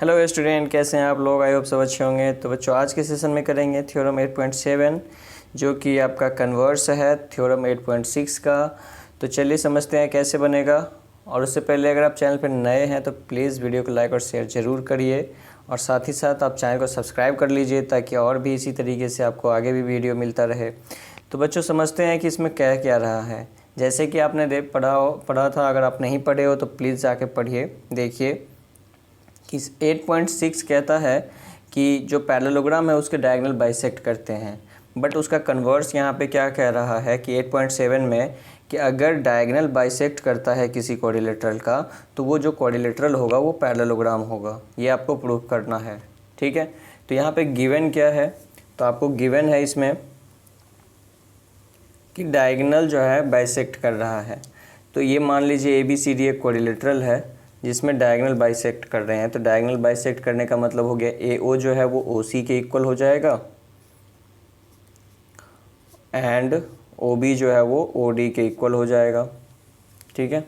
Hello student, कैसे हैं आप लोग? आई होप सब अच्छे होंगे। तो बच्चों, आज के सेशन में करेंगे थ्योरम 8.7 जो कि आपका कन्वर्स है थ्योरम 8.6 का। तो चलिए समझते हैं कैसे बनेगा। और उससे पहले अगर आप चैनल पर नए हैं तो प्लीज़ वीडियो को लाइक और शेयर ज़रूर करिए, और साथ ही साथ आप चैनल को सब्सक्राइब कर लीजिए ताकि और भी इसी तरीके से आपको आगे भी वीडियो मिलता रहे। तो बच्चों समझते हैं कि इसमें क्या क्या रहा है। जैसे कि आपने पढ़ा था, अगर आप नहीं पढ़े हो तो प्लीज़ जाके पढ़िए। देखिए कि 8.6 कहता है कि जो पैरेललोग्राम है उसके डायगोनल बाइसेक्ट करते हैं, बट उसका कन्वर्स यहाँ पे क्या कह रहा है कि 8.7 में कि अगर डायगोनल बाइसेक्ट करता है किसी क्वाड्रिलेटरल का तो वो जो क्वाड्रिलेटरल होगा वो पैरेललोग्राम होगा। ये आपको प्रूफ करना है, ठीक है। तो यहाँ पे गिवन क्या है, तो आपको गिवन है इसमें कि डायगोनल जो है बाइसेक्ट कर रहा है। तो ये मान लीजिए ABCD एक क्वाड्रिलेटरल है जिसमें डायगोनल बाइसेक्ट कर रहे हैं। तो डायगोनल बाइसेक्ट करने का मतलब हो गया AO जो है वो OC के इक्वल हो जाएगा एंड OB जो है वो OD के इक्वल हो जाएगा, ठीक है।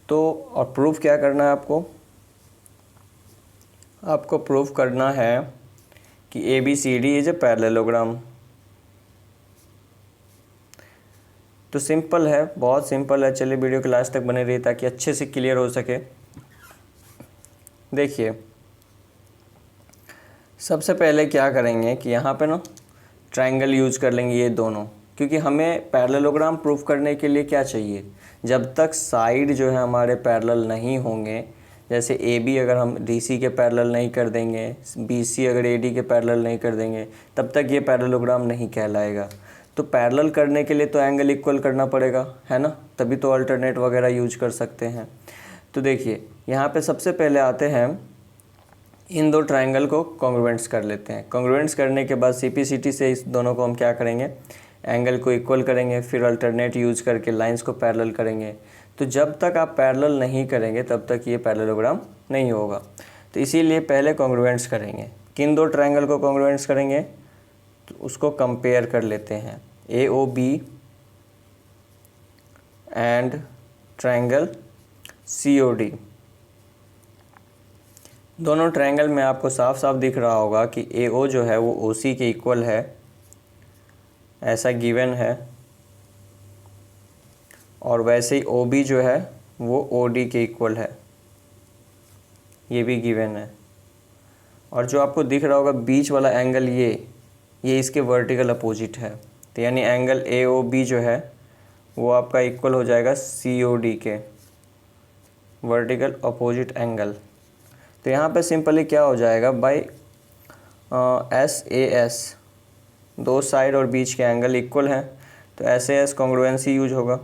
तो और प्रूफ क्या करना है आपको प्रूफ करना है कि ABCD इज ए पैरेललोग्राम। तो सिंपल है, बहुत सिंपल है। चलिए वीडियो के लास्ट तक बने रहिए ताकि अच्छे से क्लियर हो सके। देखिए सबसे पहले क्या करेंगे कि यहाँ पे ना ट्रायंगल यूज कर लेंगे ये दोनों, क्योंकि हमें पैरेललोग्राम प्रूफ करने के लिए क्या चाहिए, जब तक साइड जो है हमारे पैरेलल नहीं होंगे, जैसे AB अगर हम DC के पैरेलल नहीं कर देंगे, BC अगर AD के पैरेलल नहीं कर देंगे, तब तक ये पैरेललोग्राम नहीं कहलाएगा। तो पैरेलल करने के लिए तो एंगल इक्वल करना पड़ेगा, है ना, तभी तो अल्टरनेट वगैरह यूज कर सकते हैं। तो देखिए यहाँ पे सबसे पहले आते हैं, इन दो ट्रायंगल को कॉन्ग्रुएंट्स कर लेते हैं। कॉन्ग्रुएंट्स करने के बाद CPCT से इस दोनों को हम क्या करेंगे, एंगल को इक्वल करेंगे, फिर अल्टरनेट यूज करके लाइंस को पैरेलल करेंगे। तो जब तक आप पैरेलल नहीं करेंगे तब तक ये पैरेललोग्राम नहीं होगा। तो इसीलिए पहले कॉन्ग्रुएंट्स करेंगे। किन दो ट्रायंगल को कॉन्ग्रुएंट्स करेंगे, तो उसको कंपेयर कर लेते हैं, AOB एंड ट्रायंगल COD। दोनों ट्रायंगल में आपको साफ साफ दिख रहा होगा कि AO जो है वो OC के इक्वल है, ऐसा गिवन है, और वैसे ही OB जो है वो OD के इक्वल है, ये भी गिवन है। और जो आपको दिख रहा होगा बीच वाला एंगल, ये इसके वर्टिकल अपोजिट है। तो यानी एंगल AOB जो है वो आपका इक्वल हो जाएगा COD के, वर्टिकल अपोजिट एंगल। तो यहाँ पे सिंपली क्या हो जाएगा, बाई SAS दो साइड और बीच के एंगल इक्वल हैं, तो SAS कॉन्ग्रुएंसी यूज होगा।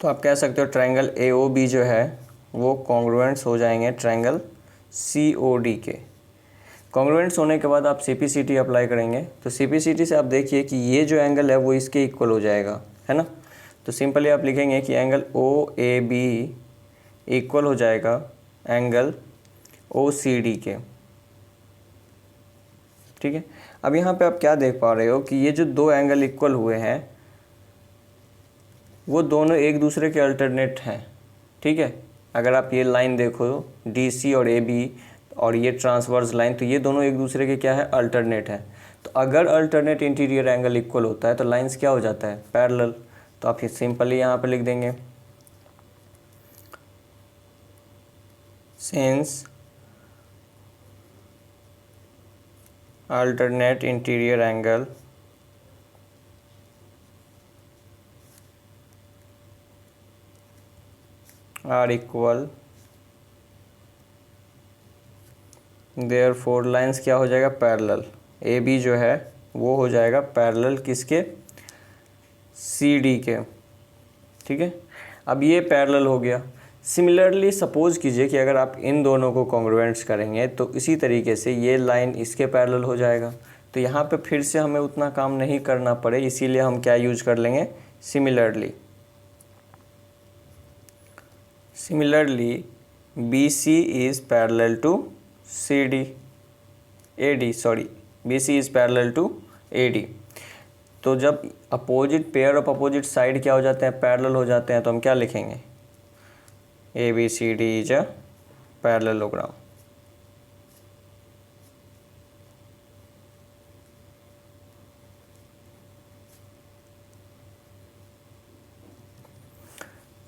तो आप कह सकते हो ट्रायंगल AOB जो है वो कॉन्ग्रुएंट्स हो जाएंगे ट्रायंगल COD के। कॉन्ग्रुएंट्स होने के बाद आप CPCT अप्लाई करेंगे। तो CPCT से आप देखिए कि ये जो एंगल है वो इसके इक्वल हो जाएगा, है ना। तो सिंपली आप लिखेंगे कि एंगल OAB इक्वल हो जाएगा एंगल OCD के, ठीक है। अब यहाँ पे आप क्या देख पा रहे हो कि ये जो दो एंगल इक्वल हुए हैं वो दोनों एक दूसरे के अल्टरनेट हैं, ठीक है। अगर आप ये लाइन देखो DC और AB और ये ट्रांसवर्स लाइन, तो ये दोनों एक दूसरे के क्या है, अल्टरनेट है। तो अगर अल्टरनेट इंटीरियर एंगल इक्वल होता है तो लाइंस क्या हो जाता है, पैरेलल। तो आप ये सिंपली यहाँ पे लिख देंगे, since alternate interior angle are equal, therefore lines क्या हो जाएगा, पैरेलल। AB जो है वो हो जाएगा पैरेलल किसके, CD के, ठीक है। अब ये पैरेलल हो गया। सिमिलरली सपोज कीजिए कि अगर आप इन दोनों को कॉन्ग्रुएंट्स करेंगे तो इसी तरीके से ये लाइन इसके पैरेलल हो जाएगा। तो यहाँ पे फिर से हमें उतना काम नहीं करना पड़े, इसीलिए हम क्या यूज कर लेंगे, similarly. Similarly BC is parallel to BC is parallel to AD। तो जब opposite pair of opposite side क्या हो जाते हैं, पैरेलल हो जाते हैं, तो हम क्या लिखेंगे, ABCD is a parallelogram.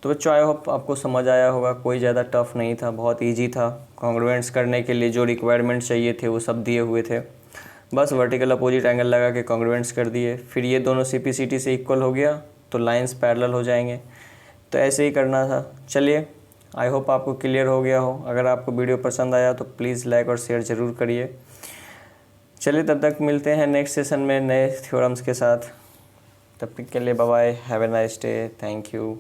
तो बच्चों आई होप आपको समझ आया होगा, कोई ज़्यादा टफ नहीं था, बहुत इजी था। कॉन्ग्रुएंट्स करने के लिए जो रिक्वायरमेंट चाहिए थे वो सब दिए हुए थे, बस वर्टिकल अपोजिट एंगल लगा के कॉन्ग्रुएंट्स कर दिए। फिर ये दोनों CPCT से इक्वल हो गया तो लाइंस पैरेलल हो जाएंगे। तो ऐसे ही करना था। चलिए आई होप आपको क्लियर हो गया हो। अगर आपको वीडियो पसंद आया तो प्लीज़ लाइक और शेयर ज़रूर करिए। चलिए तब तक मिलते हैं नेक्स्ट सेशन में नए थ्योरम्स के साथ। तब तक के लिए bye bye, have a nice day, thank you.